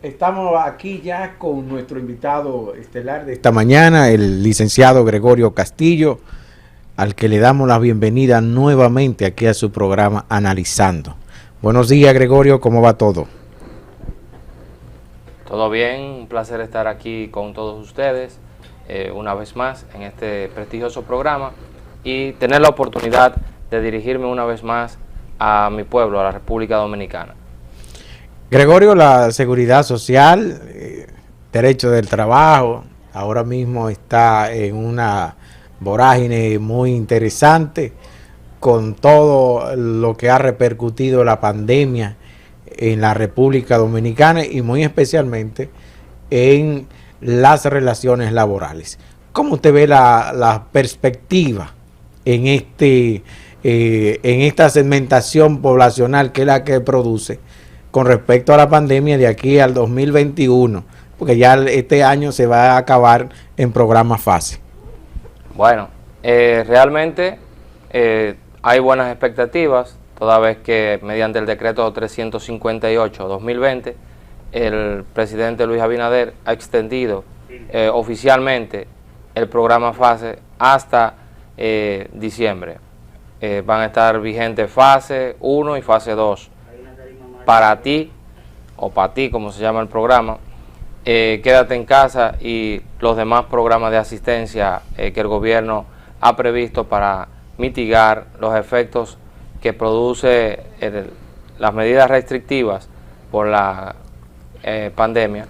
Estamos aquí ya con nuestro invitado estelar de esta mañana, el licenciado Gregorio Castillo, al que le damos la bienvenida nuevamente aquí a su programa Analizando. Buenos días, Gregorio, ¿cómo va todo? Todo bien, un placer estar aquí con todos ustedes una vez más en este prestigioso programa y tener la oportunidad de dirigirme una vez más a mi pueblo, a la República Dominicana. Gregorio, la seguridad social, derecho del trabajo, ahora mismo está en una vorágine muy interesante con todo lo que ha repercutido la pandemia en la República Dominicana y muy especialmente en las relaciones laborales. ¿Cómo usted ve la perspectiva en esta segmentación poblacional que es la que produce con respecto a la pandemia de aquí al 2021? Porque ya este año se va a acabar en programa fase. Bueno, realmente hay buenas expectativas, toda vez que mediante el decreto 358-2020, el presidente Luis Abinader ha extendido oficialmente el programa fase hasta diciembre. Van a estar vigentes fase 1 y fase 2. Para ti, o para ti, como se llama el programa, quédate en casa y los demás programas de asistencia que el gobierno ha previsto para mitigar los efectos que produce las medidas restrictivas por la pandemia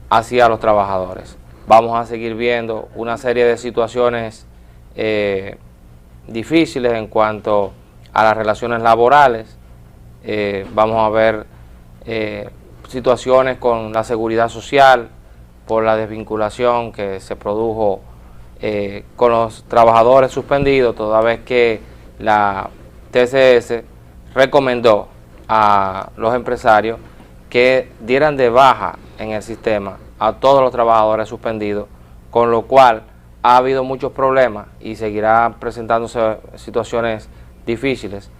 hacia los trabajadores. Vamos a seguir viendo una serie de situaciones difíciles en cuanto a las relaciones laborales. Vamos a ver situaciones con la seguridad social por la desvinculación que se produjo con los trabajadores suspendidos, toda vez que la TCS recomendó a los empresarios que dieran de baja en el sistema a todos los trabajadores suspendidos, con lo cual ha habido muchos problemas y seguirá presentándose situaciones difíciles,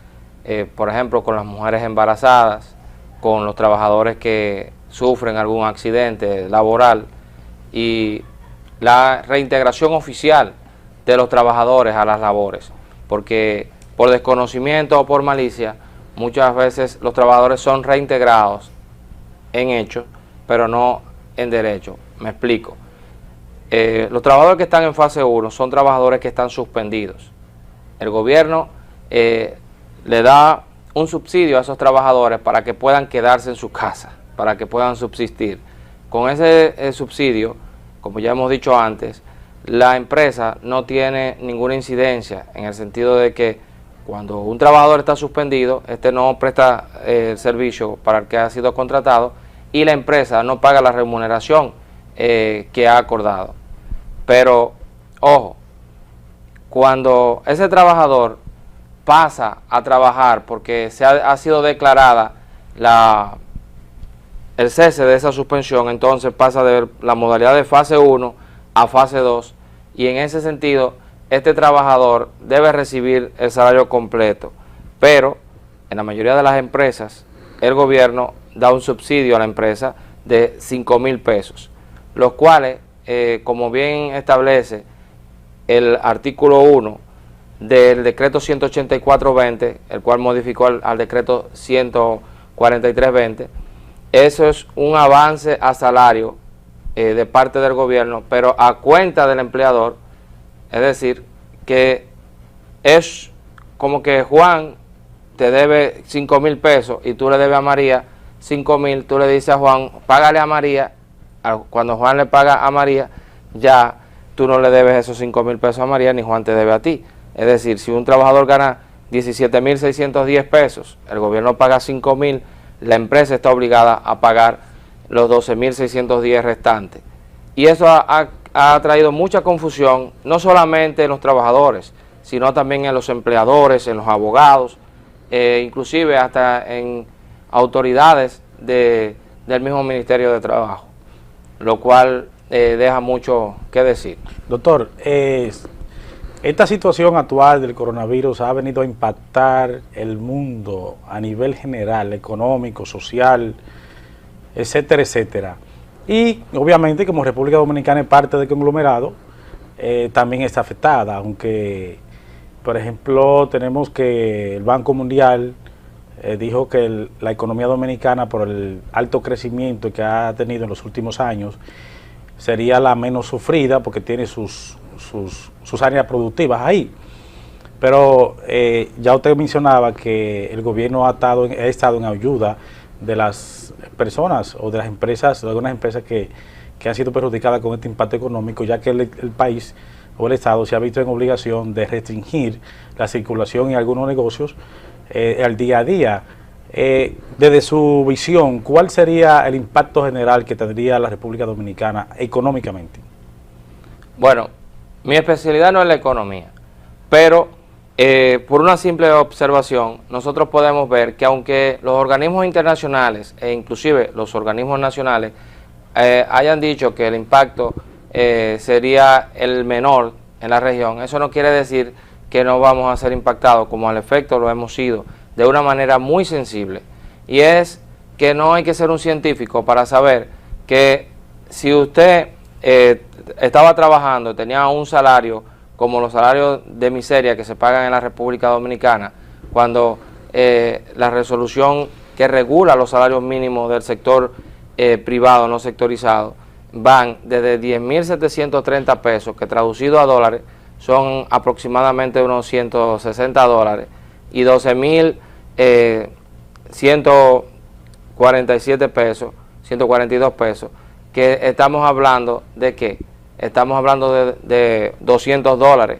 por ejemplo con las mujeres embarazadas, con los trabajadores que sufren algún accidente laboral y la reintegración oficial de los trabajadores a las labores, porque por desconocimiento o por malicia muchas veces los trabajadores son reintegrados en hecho, pero no en derecho. Me explico. Los trabajadores que están en fase 1 son trabajadores que están suspendidos. El gobierno le da un subsidio a esos trabajadores para que puedan quedarse en su casa, para que puedan subsistir. Con ese subsidio, como ya hemos dicho antes, la empresa no tiene ninguna incidencia en el sentido de que cuando un trabajador está suspendido, no presta el servicio para el que ha sido contratado y la empresa no paga la remuneración que ha acordado. Pero, ojo, cuando ese trabajador pasa a trabajar porque ha sido declarada el cese de esa suspensión, entonces pasa de la modalidad de fase 1 a fase 2 y en ese sentido este trabajador debe recibir el salario completo, pero en la mayoría de las empresas el gobierno da un subsidio a la empresa de 5,000 pesos, los cuales, como bien establece el artículo 1 del decreto 184-20, el cual modificó al decreto 143-20, eso es un avance a salario de parte del gobierno, pero a cuenta del empleador. Es decir, que es como que Juan te debe 5,000 pesos y tú le debes a María 5,000, tú le dices a Juan, págale a María. Cuando Juan le paga a María, ya tú no le debes esos 5,000 pesos a María, ni Juan te debe a ti. Es decir, si un trabajador gana 17,610 pesos, el gobierno paga 5,000, la empresa está obligada a pagar los 12,610 restantes. Y eso ha traído mucha confusión, no solamente en los trabajadores, sino también en los empleadores, en los abogados, inclusive hasta en autoridades del mismo Ministerio de Trabajo, lo cual deja mucho que decir. Doctor, esta situación actual del coronavirus ha venido a impactar el mundo a nivel general, económico, social, etcétera, etcétera. Y obviamente como República Dominicana es parte del conglomerado, también está afectada, aunque por ejemplo tenemos que el Banco Mundial dijo que la economía dominicana, por el alto crecimiento que ha tenido en los últimos años, sería la menos sufrida porque tiene sus áreas productivas ahí. Pero ya usted mencionaba que el gobierno ha estado en ayuda de las personas o de las empresas, de algunas empresas que han sido perjudicadas con este impacto económico, ya que el país o el Estado se ha visto en obligación de restringir la circulación en algunos negocios al día a día. Desde su visión, ¿cuál sería el impacto general que tendría la República Dominicana económicamente? Bueno, mi especialidad no es la economía, pero por una simple observación, nosotros podemos ver que aunque los organismos internacionales e inclusive los organismos nacionales hayan dicho que el impacto sería el menor en la región, eso no quiere decir que no vamos a ser impactados, como al efecto lo hemos sido, de una manera muy sensible. Y es que no hay que ser un científico para saber que si usted estaba trabajando, tenía un salario como los salarios de miseria que se pagan en la República Dominicana, cuando la resolución que regula los salarios mínimos del sector privado no sectorizado van desde 10.730 pesos, que traducido a dólares son aproximadamente unos 160 dólares, y 12.147 pesos, 142 pesos, que estamos hablando de ¿qué? Estamos hablando de 200 dólares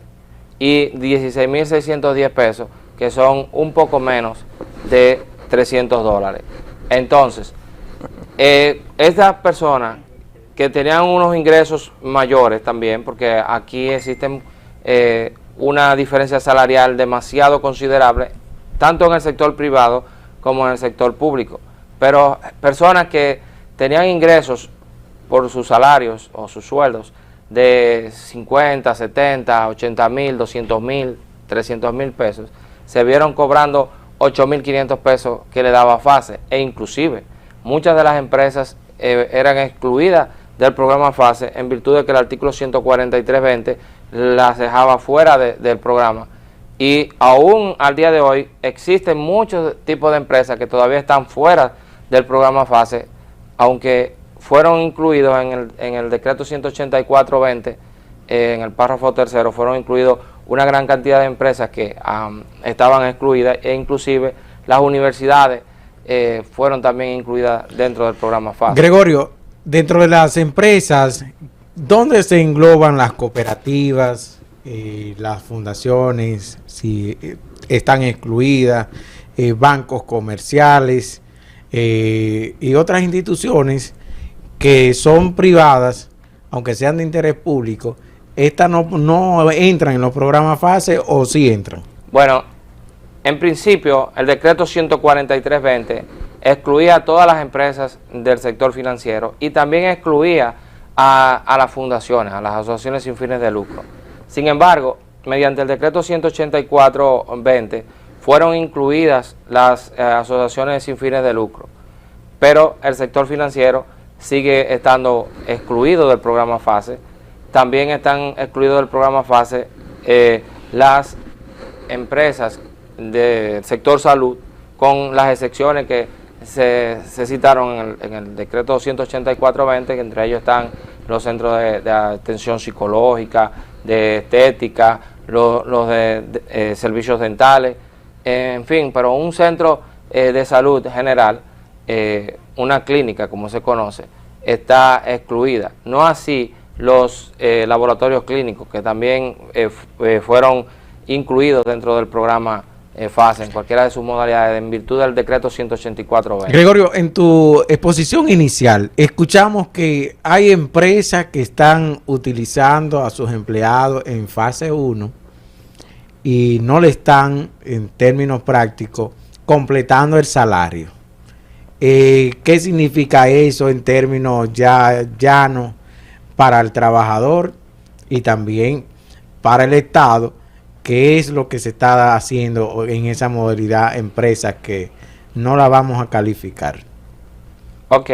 y 16.610 pesos, que son un poco menos de 300 dólares. Entonces, estas personas que tenían unos ingresos mayores también, porque aquí existen una diferencia salarial demasiado considerable, tanto en el sector privado como en el sector público, pero personas que tenían ingresos por sus salarios o sus sueldos de 50, 70, 80 mil, 200 mil, 300 mil pesos, se vieron cobrando 8.500 pesos que le daba FASE, e inclusive muchas de las empresas eran excluidas del programa FASE en virtud de que el artículo 143.20 las dejaba fuera del programa, y aún al día de hoy existen muchos tipos de empresas que todavía están fuera del programa FASE, aunque fueron incluidos en el decreto 184.20, en el párrafo tercero, fueron incluidos una gran cantidad de empresas que estaban excluidas, e inclusive las universidades fueron también incluidas dentro del programa FASE. Gregorio, dentro de las empresas, ¿dónde se engloban las cooperativas, las fundaciones, si están excluidas, bancos comerciales y otras instituciones que son privadas, aunque sean de interés público? ¿Estas no entran en los programas FASE o sí entran? Bueno, en principio el decreto 143.20 excluía a todas las empresas del sector financiero y también excluía a las fundaciones, a las asociaciones sin fines de lucro. Sin embargo, mediante el decreto 184.20 fueron incluidas las asociaciones sin fines de lucro, pero el sector financiero sigue estando excluido del programa FASE. También están excluidos del programa FASE las empresas del sector salud, con las excepciones que se citaron en el decreto 184.20, que entre ellos están los centros de atención psicológica, de estética, los de servicios dentales, en fin, pero un centro de salud general, una clínica como se conoce, está excluida. No así los laboratorios clínicos, que también fueron incluidos dentro del programa FASE en cualquiera de sus modalidades en virtud del decreto 184.20. Gregorio, en tu exposición inicial escuchamos que hay empresas que están utilizando a sus empleados en fase 1 y no le están, en términos prácticos, completando el salario. ¿Qué significa eso en términos llanos para el trabajador y también para el Estado? ¿Qué es lo que se está haciendo en esa modalidad empresas que no la vamos a calificar? Ok,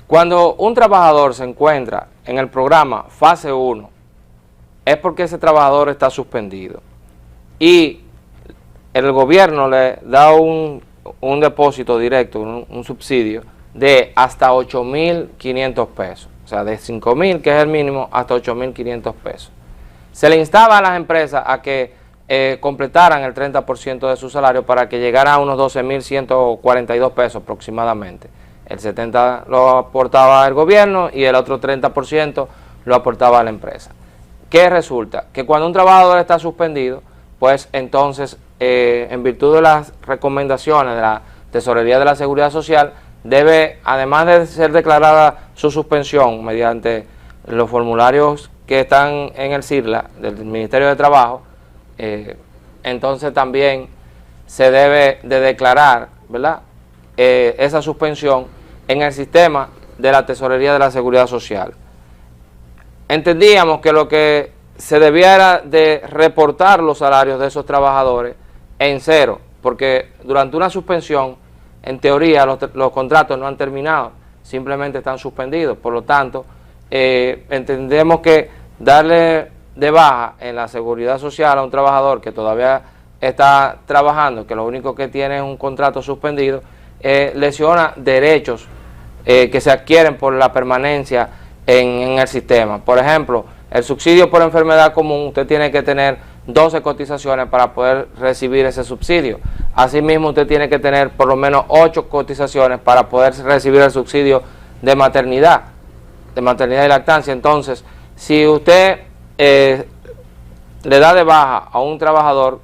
Cuando un trabajador se encuentra en el programa fase 1, es porque ese trabajador está suspendido y el gobierno le da un depósito directo, un subsidio de hasta 8.500 pesos, o sea, de 5.000, que es el mínimo, hasta 8.500 pesos. Se le instaba a las empresas a que completaran el 30% de su salario para que llegara a unos 12.142 pesos aproximadamente. El 70% lo aportaba el gobierno y el otro 30% lo aportaba la empresa. ¿Qué resulta? Que cuando un trabajador está suspendido, pues entonces, en virtud de las recomendaciones de la Tesorería de la Seguridad Social, debe, además de ser declarada su suspensión mediante los formularios que están en el CIRLA del Ministerio de Trabajo, entonces también se debe de declarar, ¿verdad?, esa suspensión en el sistema de la Tesorería de la Seguridad Social. Entendíamos que lo que se debía era de reportar los salarios de esos trabajadores en cero, porque durante una suspensión, en teoría, los contratos no han terminado, simplemente están suspendidos. Por lo tanto, entendemos que darle de baja en la seguridad social a un trabajador que todavía está trabajando, que lo único que tiene es un contrato suspendido, lesiona derechos que se adquieren por la permanencia en el sistema. Por ejemplo, el subsidio por enfermedad común, usted tiene que tener 12 cotizaciones para poder recibir ese subsidio. Asimismo, usted tiene que tener por lo menos 8 cotizaciones para poder recibir el subsidio de maternidad y lactancia. Entonces, si usted le da de baja a un trabajador,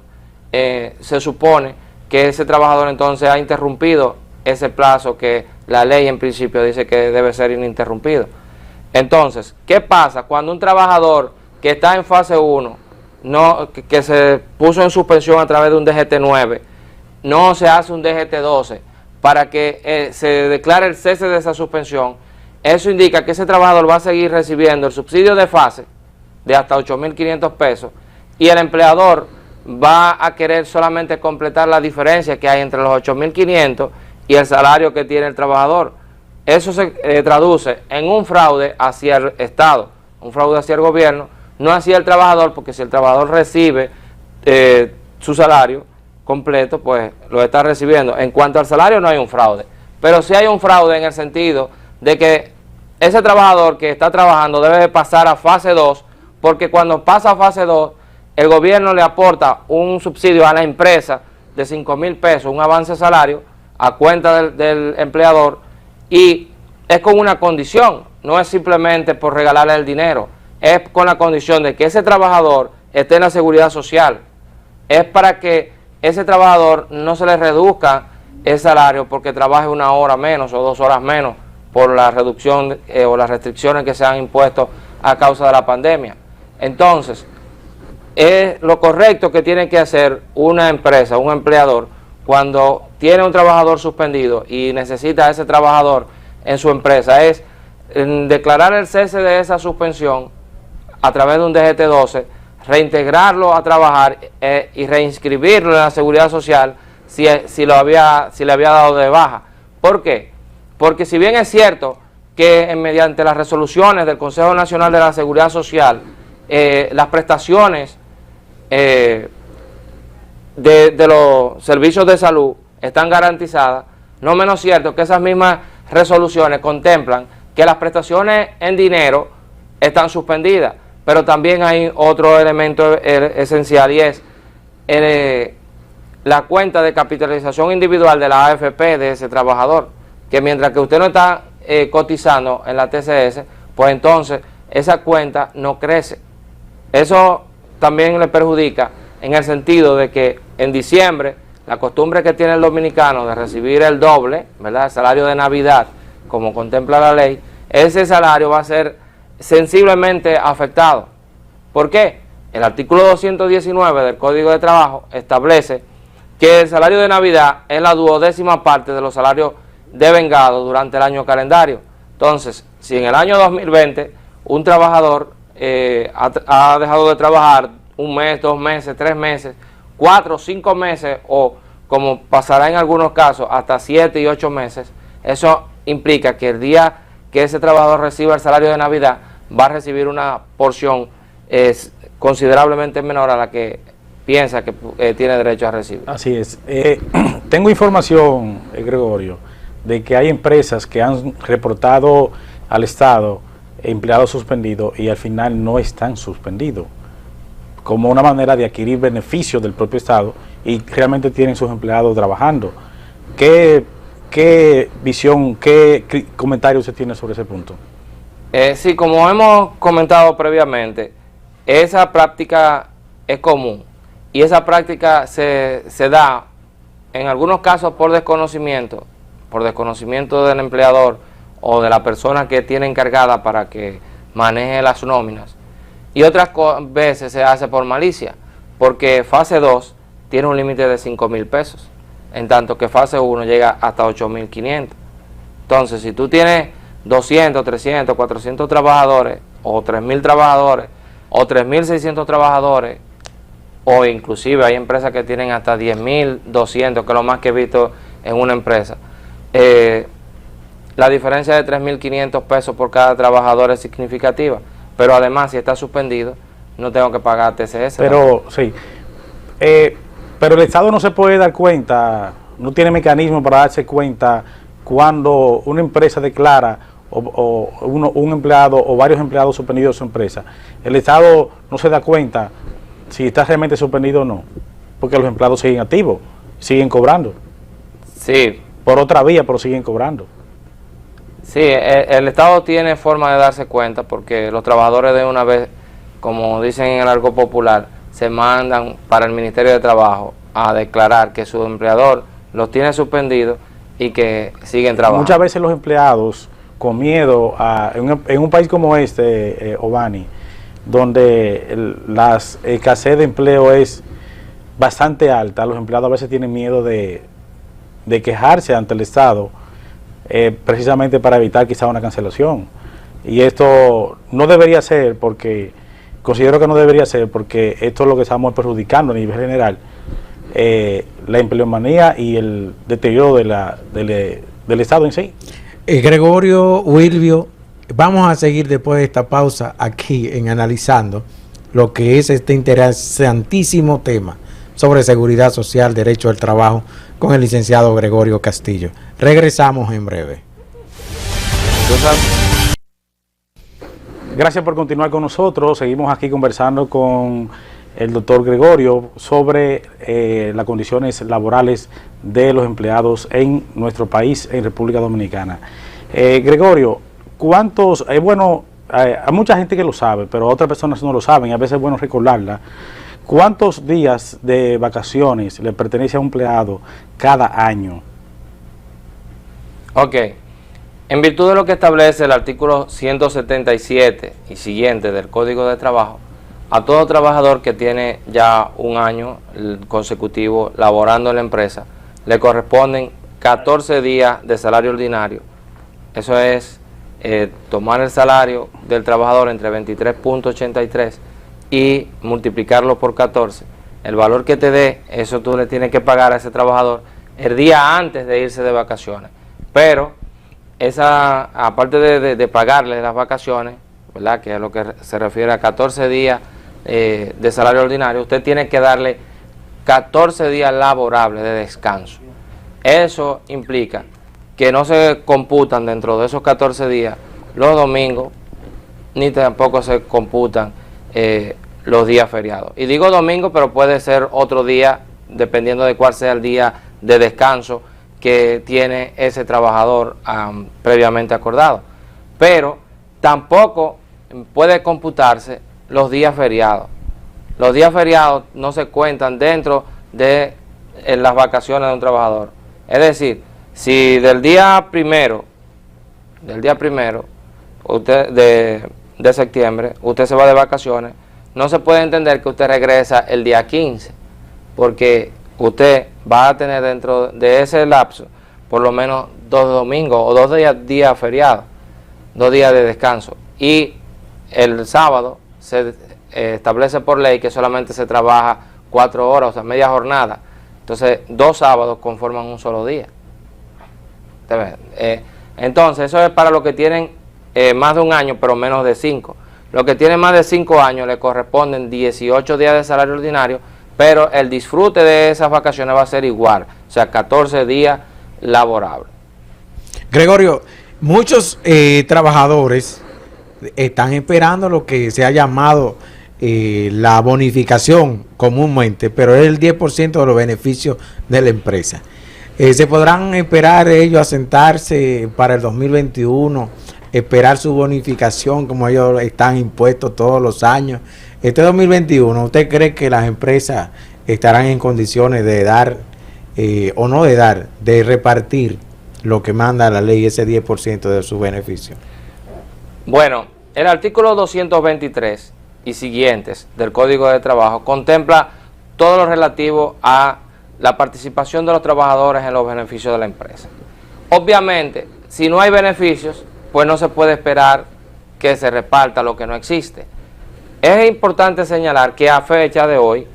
se supone que ese trabajador entonces ha interrumpido ese plazo que la ley en principio dice que debe ser ininterrumpido. Entonces, ¿qué pasa cuando un trabajador que está en fase 1, que se puso en suspensión a través de un DGT-9, no se hace un DGT-12 para que se declare el cese de esa suspensión? Eso indica que ese trabajador va a seguir recibiendo el subsidio de fase de hasta 8.500 pesos y el empleador va a querer solamente completar la diferencia que hay entre los 8.500 y el salario que tiene el trabajador. Eso se traduce en un fraude hacia el Estado, un fraude hacia el gobierno, no hacia el trabajador, porque si el trabajador recibe su salario completo, pues lo está recibiendo. En cuanto al salario, no hay un fraude, pero sí hay un fraude en el sentido de que ese trabajador que está trabajando debe de pasar a fase 2, porque cuando pasa a fase 2, el gobierno le aporta un subsidio a la empresa de 5.000 pesos, un avance de salario a cuenta del empleador, y es con una condición, no es simplemente por regalarle el dinero, es con la condición de que ese trabajador esté en la seguridad social, es para que ese trabajador no se le reduzca el salario porque trabaje 1 hora menos o 2 horas menos por la reducción o las restricciones que se han impuesto a causa de la pandemia. Entonces, es lo correcto que tiene que hacer una empresa, un empleador, cuando tiene un trabajador suspendido y necesita a ese trabajador en su empresa, es declarar el cese de esa suspensión a través de un DGT-12, reintegrarlo a trabajar y reinscribirlo en la seguridad social si le había dado de baja. ¿Por qué? Porque si bien es cierto que mediante las resoluciones del Consejo Nacional de la Seguridad Social, las prestaciones de los servicios de salud están garantizadas, no menos cierto que esas mismas resoluciones contemplan que las prestaciones en dinero están suspendidas, pero también hay otro elemento esencial, y es la cuenta de capitalización individual de la AFP de ese trabajador, que mientras que usted no está cotizando en la TCS, pues entonces esa cuenta no crece. Eso también le perjudica en el sentido de que en diciembre la costumbre que tiene el dominicano de recibir el doble, ¿verdad?, el salario de Navidad, como contempla la ley, ese salario va a ser sensiblemente afectado. ¿Por qué? El artículo 219 del Código de Trabajo establece que el salario de Navidad es la 12ª parte de los salarios devengados durante el año calendario. Entonces, si en el año 2020 un trabajador ha dejado de trabajar 1 mes, 2 meses, 3 meses, 4, 5 meses o, como pasará en algunos casos, hasta 7 y 8 meses, eso implica que el día que ese trabajador reciba el salario de Navidad, va a recibir una porción considerablemente menor a la que piensa que tiene derecho a recibir. Así es. Tengo información, Gregorio, de que hay empresas que han reportado al Estado empleados suspendidos y al final no están suspendidos, como una manera de adquirir beneficios del propio Estado y realmente tienen sus empleados trabajando. ¿Qué visión, qué comentario usted tiene sobre ese punto? Sí, como hemos comentado previamente, esa práctica es común y esa práctica se da en algunos casos por desconocimiento del empleador o de la persona que tiene encargada para que maneje las nóminas, y otras veces se hace por malicia, porque fase 2 tiene un límite de 5,000 pesos, en tanto que fase 1 llega hasta 8,500. Entonces, si tú tienes 200, 300, 400 trabajadores, o 3,000 trabajadores, o 3,600 trabajadores, o inclusive hay empresas que tienen hasta 10,200, que es lo más que he visto en una empresa, la diferencia de 3,500 pesos por cada trabajador es significativa, pero además si está suspendido, no tengo que pagar TCS. Pero sí, pero el Estado no se puede dar cuenta, no tiene mecanismo para darse cuenta cuando una empresa declara un empleado o varios empleados suspendidos de su empresa. El Estado no se da cuenta si está realmente suspendido o no, porque los empleados siguen activos, siguen cobrando. Sí. Por otra vía, pero siguen cobrando. Sí, el Estado tiene forma de darse cuenta porque los trabajadores de una vez, como dicen en el argot popular, se mandan para el Ministerio de Trabajo a declarar que su empleador los tiene suspendidos y que siguen trabajando. Muchas veces los empleados, con miedo, en un país como este, Obani, donde la escasez de empleo es bastante alta, los empleados a veces tienen miedo de quejarse ante el Estado, precisamente para evitar quizá una cancelación. Y esto no debería ser, porque considero que no debería ser, porque esto es lo que estamos perjudicando a nivel general, la empleomanía y el deterioro del Estado en sí. Gregorio, Wilvio, vamos a seguir después de esta pausa aquí en analizando lo que es este interesantísimo tema sobre seguridad social, derecho al trabajo, con el licenciado Gregorio Castillo. Regresamos en breve. Gracias por continuar con nosotros. Seguimos aquí conversando con el doctor Gregorio sobre las condiciones laborales de los empleados en nuestro país, en República Dominicana. Gregorio, ¿cuántos? Hay mucha gente que lo sabe, pero otras personas no lo saben, y a veces es bueno recordarla. ¿Cuántos días de vacaciones le pertenece a un empleado cada año? Ok. En virtud de lo que establece el artículo 177 y siguiente del Código de Trabajo, a todo trabajador que tiene ya un año consecutivo laborando en la empresa, le corresponden 14 días de salario ordinario. Eso es tomar el salario del trabajador entre 23.83 y multiplicarlo por 14. El valor que te dé, eso tú le tienes que pagar a ese trabajador el día antes de irse de vacaciones. Pero aparte de pagarle las vacaciones, ¿verdad?, que es lo que se refiere a 14 días de salario ordinario, usted tiene que darle 14 días laborables de descanso. Eso implica que no se computan dentro de esos 14 días los domingos, ni tampoco se computan los días feriados. Y digo domingo, pero puede ser otro día, dependiendo de cuál sea el día de descanso que tiene ese trabajador previamente acordado. Pero tampoco puede computarse los días feriados. Los días feriados no se cuentan dentro de las vacaciones de un trabajador. Es decir, si del día primero usted de septiembre, usted se va de vacaciones, no se puede entender que usted regresa el día 15, porque usted va a tener dentro de ese lapso por lo menos 2 domingos o 2 días feriados, 2 días de descanso. Y el sábado se establece por ley que solamente se trabaja 4 horas, o sea, media jornada. Entonces, 2 sábados conforman un solo día. Entonces, eso es para los que tienen más de un año, pero menos de 5. Los que tienen más de 5 años le corresponden 18 días de salario ordinario, pero el disfrute de esas vacaciones va a ser igual, o sea, 14 días laborables. Gregorio, muchos trabajadores están esperando lo que se ha llamado la bonificación comúnmente, pero es el 10% de los beneficios de la empresa. ¿Se podrán esperar ellos a sentarse para el 2021, esperar su bonificación como ellos están impuestos todos los años? Este 2021, ¿usted cree que las empresas estarán en condiciones de dar o no de dar, de repartir lo que manda la ley, ese 10% de sus beneficios? Bueno, el artículo 223 y siguientes del Código de Trabajo contempla todo lo relativo a la participación de los trabajadores en los beneficios de la empresa. Obviamente, si no hay beneficios, pues no se puede esperar que se reparta lo que no existe. Es importante señalar que a fecha de hoy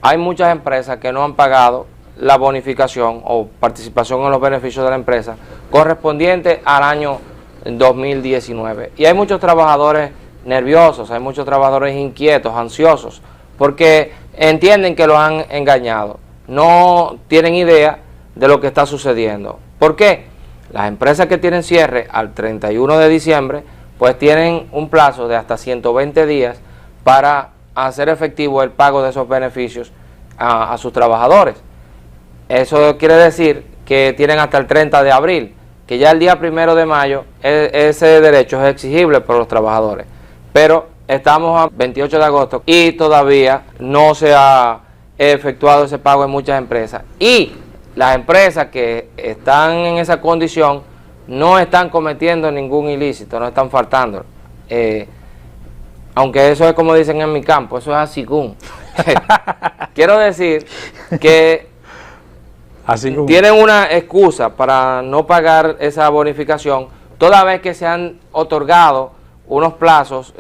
hay muchas empresas que no han pagado la bonificación o participación en los beneficios de la empresa correspondiente al año 2019. Y hay muchos trabajadores nerviosos, hay muchos trabajadores inquietos, ansiosos, porque entienden que lo han engañado. No tienen idea de lo que está sucediendo. ¿Por qué? Las empresas que tienen cierre al 31 de diciembre, pues tienen un plazo de hasta 120 días para hacer efectivo el pago de esos beneficios a sus trabajadores. Eso quiere decir que tienen hasta el 30 de abril, que ya el día 1 de mayo ese derecho es exigible por los trabajadores. Pero estamos a 28 de agosto y todavía no se ha efectuado ese pago en muchas empresas. Y las empresas que están en esa condición no están cometiendo ningún ilícito, no están faltando. Aunque eso es como dicen en mi campo, eso es asigún. Quiero decir que tienen una excusa para no pagar esa bonificación, toda vez que se han otorgado unos plazos,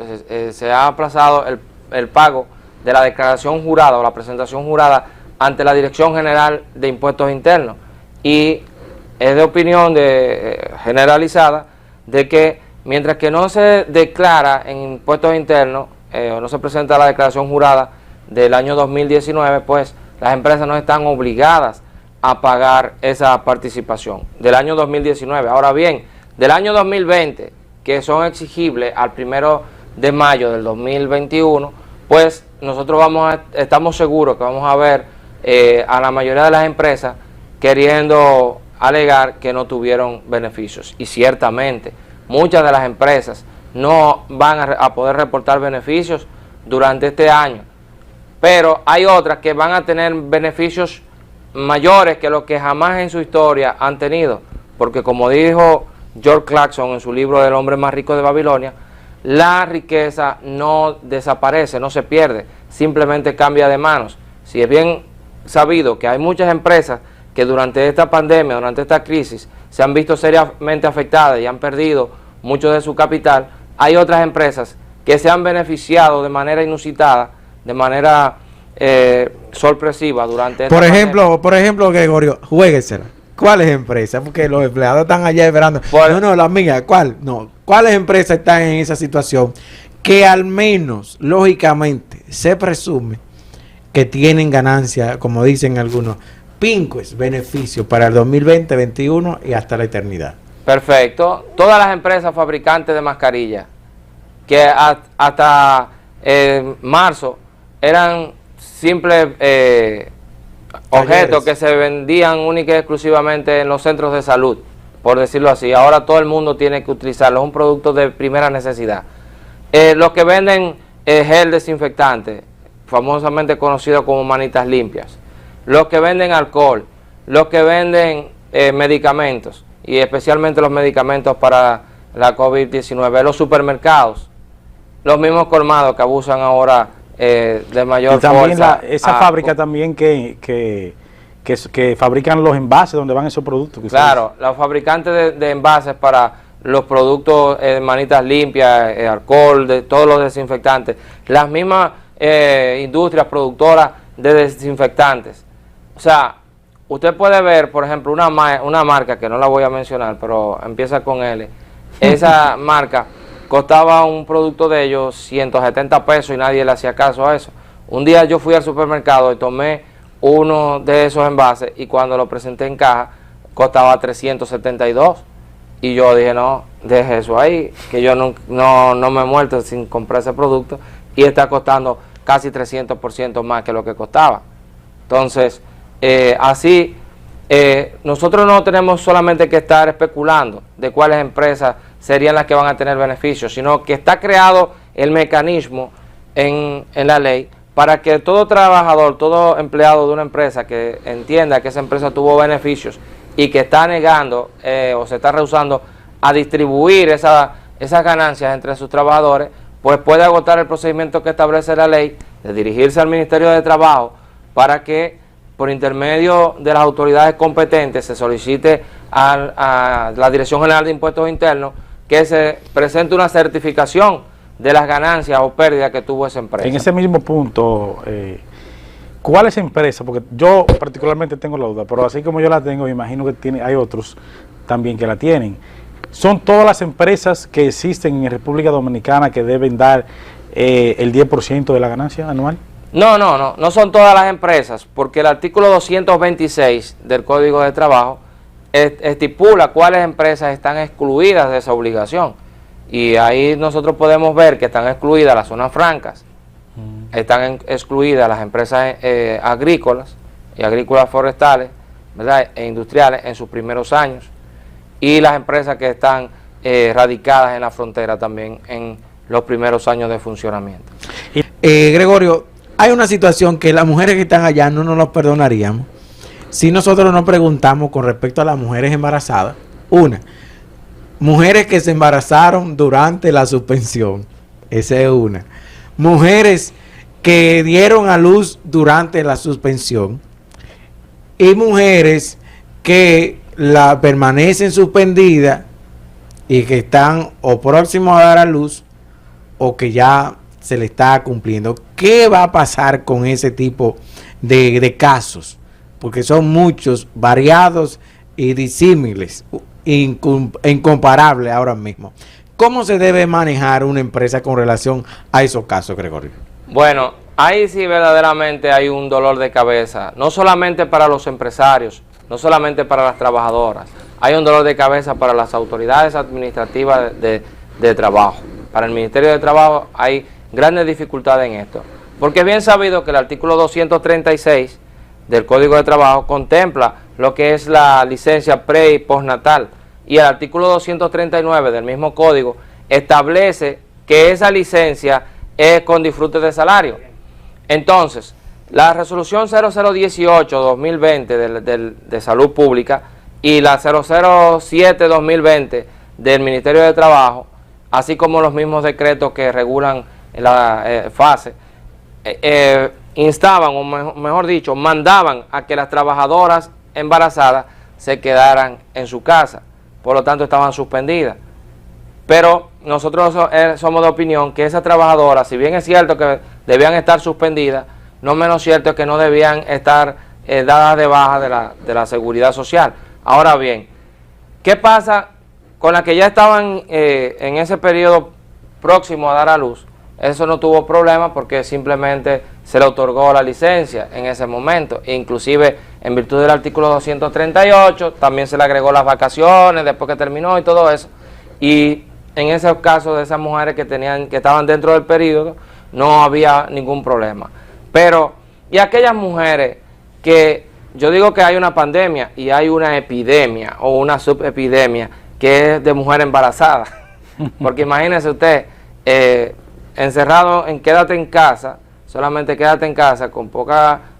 se ha aplazado el pago de la declaración jurada o la presentación jurada ante la Dirección General de Impuestos Internos. Y es de opinión generalizada de que mientras que no se declara en impuestos internos o no se presenta la declaración jurada del año 2019, pues las empresas no están obligadas a pagar esa participación del año 2019. Ahora bien, del año 2020, que son exigibles al 1 de mayo del 2021, pues nosotros estamos seguros que vamos a ver a la mayoría de las empresas queriendo alegar que no tuvieron beneficios. Y ciertamente, muchas de las empresas no van a poder reportar beneficios durante este año, pero hay otras que van a tener beneficios mayores que los que jamás en su historia han tenido, porque como dijo George Clason en su libro El hombre más rico de Babilonia, la riqueza no desaparece, no se pierde, simplemente cambia de manos. Si es bien sabido que hay muchas empresas que durante esta pandemia, durante esta crisis, se han visto seriamente afectadas y han perdido mucho de su capital, hay otras empresas que se han beneficiado de manera inusitada, de manera sorpresiva durante esta pandemia. Por ejemplo, Gregorio, juéguesela. ¿Cuáles empresas? Porque los empleados están allá esperando. No, la mía, ¿cuál? No. ¿Cuáles empresas están en esa situación que al menos, lógicamente, se presume que tienen ganancia, como dicen algunos, pincues beneficios para el 2020, 2021 y hasta la eternidad? Perfecto. Todas las empresas fabricantes de mascarillas que hasta marzo eran simples objetos que se vendían única y exclusivamente en los centros de salud, por decirlo así. Ahora todo el mundo tiene que utilizarlo, es un producto de primera necesidad. Los que venden gel desinfectante, famosamente conocido como manitas limpias, los que venden alcohol, los que venden medicamentos, y especialmente los medicamentos para la COVID-19, los supermercados, los mismos colmados que abusan ahora de mayor fuerza. Esa fábrica también que fabrican los envases donde van esos productos. Claro, los fabricantes de envases para los productos manitas limpias, alcohol, de todos los desinfectantes, las mismas industrias productoras de desinfectantes. O sea, usted puede ver, por ejemplo, una marca que no la voy a mencionar, pero empieza con L. Esa marca costaba un producto de ellos 170 pesos y nadie le hacía caso a eso. Un día yo fui al supermercado y tomé uno de esos envases y cuando lo presenté en caja costaba 372 y yo dije no, deje eso ahí, que yo no me he muerto sin comprar ese producto y está costando casi 300% más que lo que costaba. Entonces, así, nosotros no tenemos solamente que estar especulando de cuáles empresas serían las que van a tener beneficios, sino que está creado el mecanismo en la ley para que todo trabajador, todo empleado de una empresa que entienda que esa empresa tuvo beneficios y que está negando o se está rehusando a distribuir esas ganancias entre sus trabajadores, pues puede agotar el procedimiento que establece la ley de dirigirse al Ministerio de Trabajo para que por intermedio de las autoridades competentes se solicite a la Dirección General de Impuestos Internos que se presente una certificación de las ganancias o pérdidas que tuvo esa empresa. En ese mismo punto, ¿cuáles empresas? Porque yo particularmente tengo la duda, pero así como yo la tengo, me imagino que hay otros también que la tienen. ¿Son todas las empresas que existen en República Dominicana que deben dar el 10% de la ganancia anual? No son todas las empresas, porque el artículo 226 del Código de Trabajo estipula cuáles empresas están excluidas de esa obligación. Y ahí nosotros podemos ver que están excluidas las zonas francas, están excluidas las empresas agrícolas y agrícolas forestales, ¿verdad?, e industriales en sus primeros años, y las empresas que están radicadas en la frontera también en los primeros años de funcionamiento. Gregorio, hay una situación que las mujeres que están allá no nos lo perdonaríamos si nosotros nos preguntamos con respecto a las mujeres embarazadas. Una, mujeres que se embarazaron durante la suspensión, esa es una. Mujeres que dieron a luz durante la suspensión y mujeres que permanecen suspendidas y que están o próximos a dar a luz o que ya se le está cumpliendo. ¿Qué va a pasar con ese tipo de casos? Porque son muchos, variados y disímiles, incomparables ahora mismo. ¿Cómo se debe manejar una empresa con relación a esos casos, Gregorio? Bueno, ahí sí verdaderamente hay un dolor de cabeza, no solamente para los empresarios, no solamente para las trabajadoras, hay un dolor de cabeza para las autoridades administrativas de trabajo. Para el Ministerio de Trabajo hay grandes dificultades en esto, porque es bien sabido que el artículo 236 del Código de Trabajo contempla lo que es la licencia pre y postnatal, y el artículo 239 del mismo código establece que esa licencia es con disfrute de salario. Entonces, la resolución 0018-2020 de Salud Pública y la 007-2020 del Ministerio de Trabajo, así como los mismos decretos que regulan la fase, instaban, o mejor dicho, mandaban a que las trabajadoras embarazadas se quedaran en su casa, por lo tanto estaban suspendidas. Pero nosotros somos de opinión que esas trabajadoras, si bien es cierto que debían estar suspendidas, no menos cierto es que no debían estar dadas de baja de la seguridad social. Ahora bien, ¿qué pasa con las que ya estaban en ese periodo próximo a dar a luz? Eso no tuvo problema porque simplemente se le otorgó la licencia en ese momento. E inclusive en virtud del artículo 238 también se le agregó las vacaciones después que terminó y todo eso. Y en ese caso de esas mujeres que estaban dentro del periodo no había ningún problema. Pero, y aquellas mujeres que yo digo que hay una pandemia y hay una epidemia o una subepidemia que es de mujer embarazada. Porque imagínese usted, encerrado en quédate en casa, solamente quédate en casa,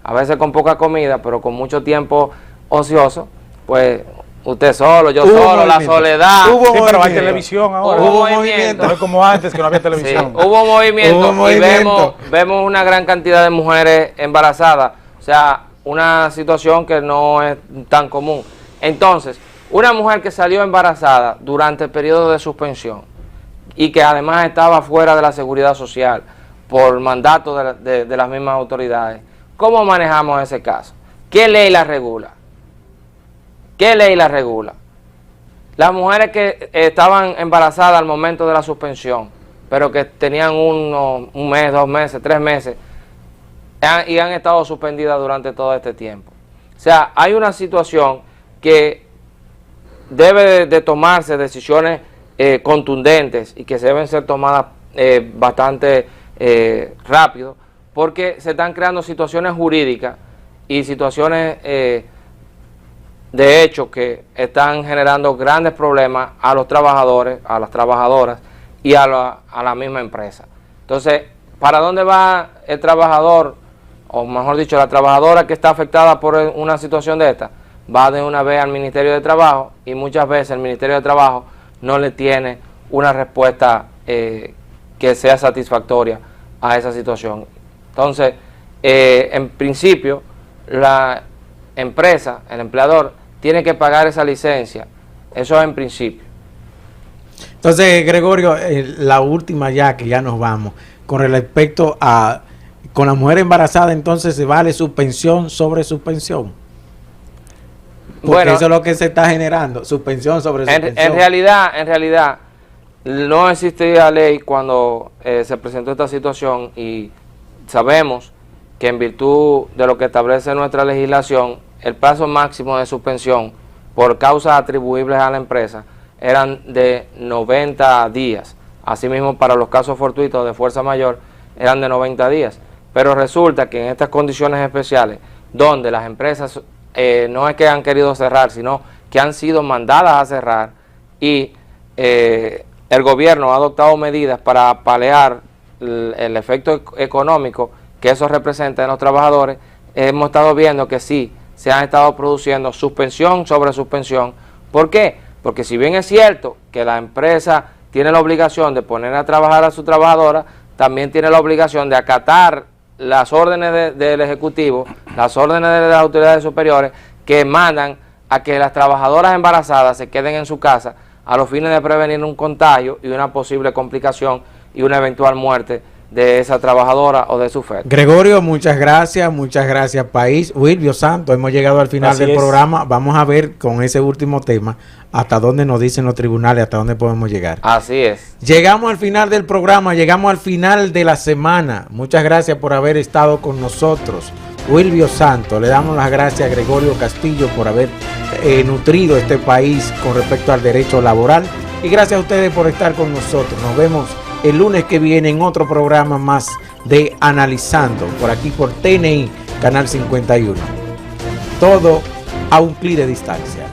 a veces con poca comida, pero con mucho tiempo ocioso, pues usted solo, yo solo, la soledad. Sí, pero hay televisión ahora. Hubo movimiento. No es como antes que no había televisión. Sí, hubo movimiento y vemos una gran cantidad de mujeres embarazadas. O sea, una situación que no es tan común. Entonces, una mujer que salió embarazada durante el periodo de suspensión y que además estaba fuera de la seguridad social por mandato de las mismas autoridades, ¿cómo manejamos ese caso? ¿Qué ley la regula? ¿Qué ley la regula? las mujeres que estaban embarazadas al momento de la suspensión, pero que tenían un mes, 2 meses, 3 meses, y han estado suspendidas durante todo este tiempo. O sea, hay una situación que debe de tomarse decisiones contundentes y que deben ser tomadas bastante rápido, porque se están creando situaciones jurídicas y situaciones de hecho que están generando grandes problemas a los trabajadores, a las trabajadoras y a la misma empresa. Entonces, ¿para dónde va el trabajador? O mejor dicho, la trabajadora que está afectada por una situación de esta, va de una vez al Ministerio de Trabajo, y muchas veces el Ministerio de Trabajo no le tiene una respuesta que sea satisfactoria a esa situación. Entonces, en principio, la empresa, el empleador, tiene que pagar esa licencia. Eso es en principio. Entonces, Gregorio, la última ya, que ya nos vamos, con respecto a, con la mujer embarazada, entonces se vale suspensión sobre suspensión. Porque bueno, eso es lo que se está generando, suspensión sobre suspensión. En realidad, no existía ley cuando se presentó esta situación, y sabemos que en virtud de lo que establece nuestra legislación, el plazo máximo de suspensión por causas atribuibles a la empresa eran de 90 días. Asimismo, para los casos fortuitos de fuerza mayor eran de 90 días. Pero resulta que en estas condiciones especiales, donde las empresas no es que han querido cerrar, sino que han sido mandadas a cerrar, y el gobierno ha adoptado medidas para paliar el efecto económico que eso representa en los trabajadores, hemos estado viendo que sí, se han estado produciendo suspensión sobre suspensión. ¿Por qué? Porque si bien es cierto que la empresa tiene la obligación de poner a trabajar a su trabajadora, también tiene la obligación de acatar las órdenes del Ejecutivo, las órdenes de las autoridades superiores, que mandan a que las trabajadoras embarazadas se queden en su casa a los fines de prevenir un contagio y una posible complicación y una eventual muerte de esa trabajadora o de su feto. Gregorio, muchas gracias país. Wilvio Santos, hemos llegado al final del programa. Vamos a ver con ese último tema hasta dónde nos dicen los tribunales, hasta dónde podemos llegar. Así es. Llegamos al final del programa, llegamos al final de la semana. Muchas gracias por haber estado con nosotros. Wilvio Santos, le damos las gracias a Gregorio Castillo por haber nutrido este país con respecto al derecho laboral, y gracias a ustedes por estar con nosotros. Nos vemos el lunes que viene en otro programa más de Analizando, por aquí por TNI, Canal 51. Todo a un clic de distancia.